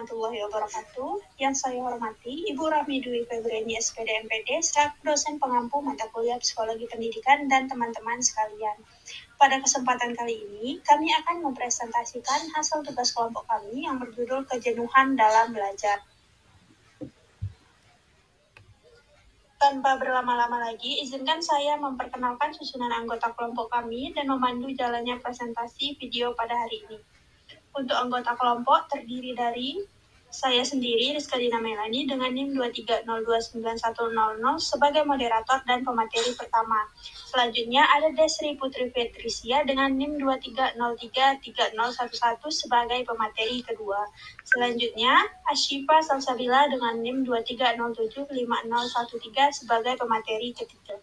warahmatullahi wabarakatuh. Yang saya hormati Ibu Rahmi Dwi Febriani SPD MPD selaku dosen pengampu mata kuliah Psikologi Pendidikan dan teman-teman sekalian. Pada kesempatan kali ini, kami akan mempresentasikan hasil tugas kelompok kami yang berjudul Kejenuhan dalam Belajar. Tanpa berlama-lama lagi, izinkan saya memperkenalkan susunan anggota kelompok kami dan memandu jalannya presentasi video pada hari ini. Untuk anggota kelompok terdiri dari saya sendiri, Rizka Dina Melani, dengan NIM 23029100 sebagai moderator dan pemateri pertama. Selanjutnya ada Desri Putri Petrisia dengan NIM 23033011 sebagai pemateri kedua. Selanjutnya, Ashifa Salsabila dengan NIM 23075013 sebagai pemateri ketiga.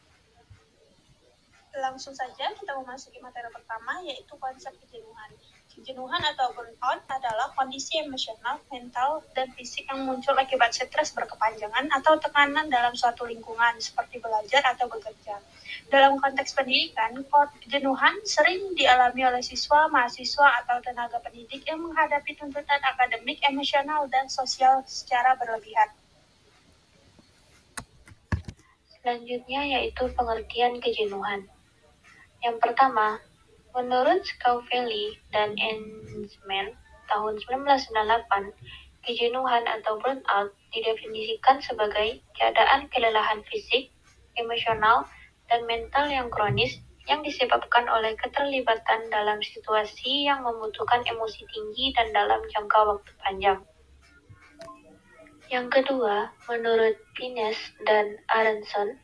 Langsung saja kita memasuki materi pertama, yaitu konsep kejenuhan. Kejenuhan atau burnout adalah kondisi emosional, mental, dan fisik yang muncul akibat stres berkepanjangan atau tekanan dalam suatu lingkungan seperti belajar atau bekerja. Dalam konteks pendidikan, kejenuhan sering dialami oleh siswa, mahasiswa, atau tenaga pendidik yang menghadapi tuntutan akademik, emosional, dan sosial secara berlebihan. Selanjutnya yaitu pengertian kejenuhan. Yang pertama, menurut Scauffelli dan Enzman tahun 1998, kejenuhan atau burnout didefinisikan sebagai keadaan kelelahan fisik, emosional, dan mental yang kronis yang disebabkan oleh keterlibatan dalam situasi yang membutuhkan emosi tinggi dan dalam jangka waktu panjang. Yang kedua, menurut Pines dan Aronson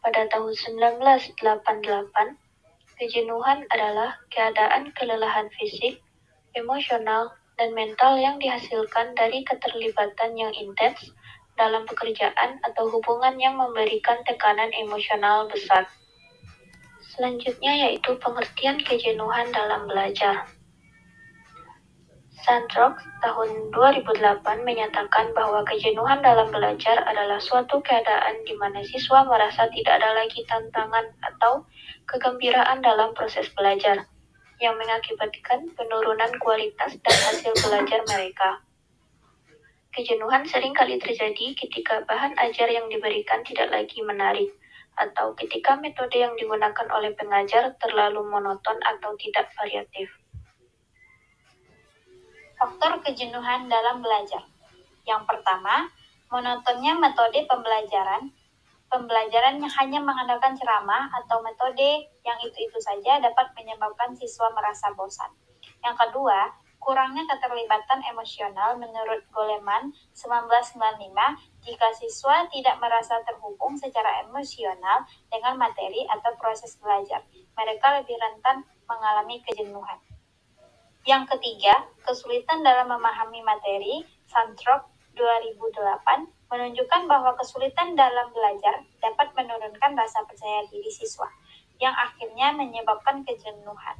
pada tahun 1988, kejenuhan adalah keadaan kelelahan fisik, emosional, dan mental yang dihasilkan dari keterlibatan yang intens dalam pekerjaan atau hubungan yang memberikan tekanan emosional besar. Selanjutnya yaitu pengertian kejenuhan dalam belajar. Sandrock tahun 2008 menyatakan bahwa kejenuhan dalam belajar adalah suatu keadaan di mana siswa merasa tidak ada lagi tantangan atau kegembiraan dalam proses belajar, yang mengakibatkan penurunan kualitas dan hasil belajar mereka. Kejenuhan sering kali terjadi ketika bahan ajar yang diberikan tidak lagi menarik, atau ketika metode yang digunakan oleh pengajar terlalu monoton atau tidak variatif. Faktor kejenuhan dalam belajar. Yang pertama, monotonnya metode pembelajaran. Pembelajaran yang hanya mengandalkan ceramah atau metode yang itu-itu saja dapat menyebabkan siswa merasa bosan. Yang kedua, kurangnya keterlibatan emosional menurut Goleman 1995 jika siswa tidak merasa terhubung secara emosional dengan materi atau proses belajar. Mereka lebih rentan mengalami kejenuhan. Yang ketiga, kesulitan dalam memahami materi. Sandrock 2008 menunjukkan bahwa kesulitan dalam belajar dapat menurunkan rasa percaya diri siswa, yang akhirnya menyebabkan kejenuhan.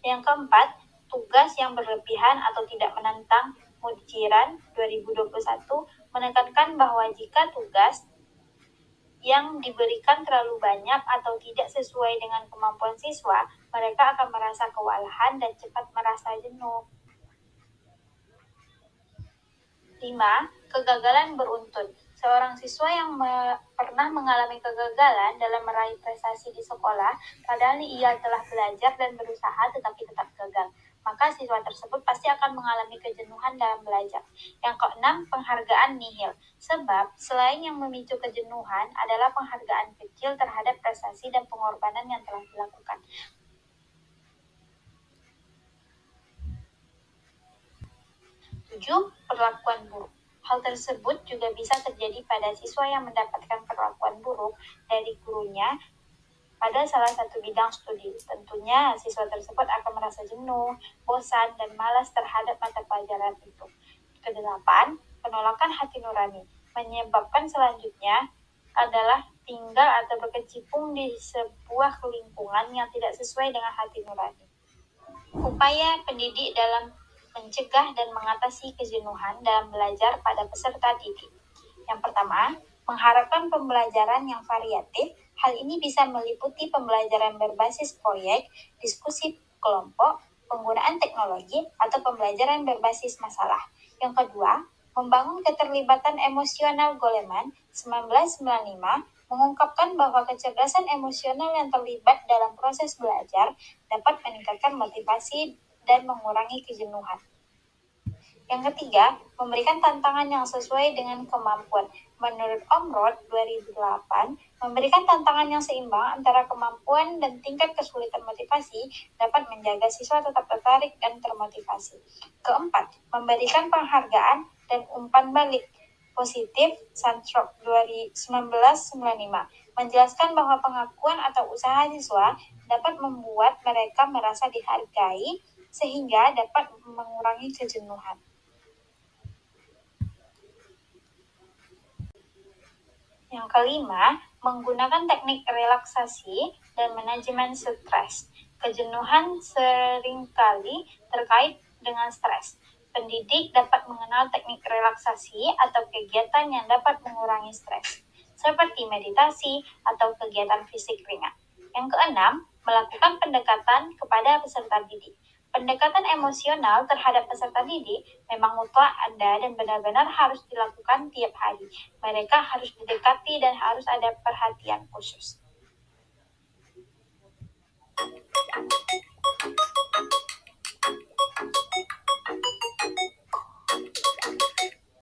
Yang keempat, tugas yang berlebihan atau tidak menantang. Mudjiran 2021 menekankan bahwa jika tugas yang diberikan terlalu banyak atau tidak sesuai dengan kemampuan siswa, mereka akan merasa kewalahan dan cepat merasa jenuh. 5. Kegagalan beruntun. Seorang siswa yang pernah mengalami kegagalan dalam meraih prestasi di sekolah, padahal ia telah belajar dan berusaha tetapi tetap gagal, maka siswa tersebut pasti akan mengalami kejenuhan dalam belajar. Yang keenam, penghargaan nihil. Sebab, selain yang memicu kejenuhan adalah penghargaan kecil terhadap prestasi dan pengorbanan yang telah dilakukan. 7. Perlakuan buruk. Hal tersebut juga bisa terjadi pada siswa yang mendapatkan perlakuan buruk dari gurunya pada salah satu bidang studi. Tentunya siswa tersebut akan merasa jenuh, bosan, dan malas terhadap mata pelajaran itu. Kedelapan, penolakan hati nurani. Menyebabkan selanjutnya adalah tinggal atau berkecimpung di sebuah lingkungan yang tidak sesuai dengan hati nurani. Upaya pendidik dalam mencegah dan mengatasi kejenuhan dalam belajar pada peserta didik. Yang pertama, mengharapkan pembelajaran yang variatif. Hal ini bisa meliputi pembelajaran berbasis proyek, diskusi kelompok, penggunaan teknologi atau pembelajaran berbasis masalah. Yang kedua, membangun keterlibatan emosional. Goleman 1995 mengungkapkan bahwa kecerdasan emosional yang terlibat dalam proses belajar dapat meningkatkan motivasi dan mengurangi kejenuhan. Yang ketiga, memberikan tantangan yang sesuai dengan kemampuan. Menurut Omrod 2008, memberikan tantangan yang seimbang antara kemampuan dan tingkat kesulitan motivasi dapat menjaga siswa tetap tertarik dan termotivasi. Keempat, memberikan penghargaan dan umpan balik positif. Santrop 1995 menjelaskan bahwa pengakuan atau usaha siswa dapat membuat mereka merasa dihargai sehingga dapat mengurangi kejenuhan. Yang kelima, menggunakan teknik relaksasi dan manajemen stres. Kejenuhan seringkali terkait dengan stres. Pendidik dapat mengenal teknik relaksasi atau kegiatan yang dapat mengurangi stres, seperti meditasi atau kegiatan fisik ringan. Yang keenam, melakukan pendekatan kepada peserta didik. Pendekatan emosional terhadap peserta didik memang mutlak ada dan benar-benar harus dilakukan tiap hari. Mereka harus didekati dan harus ada perhatian khusus.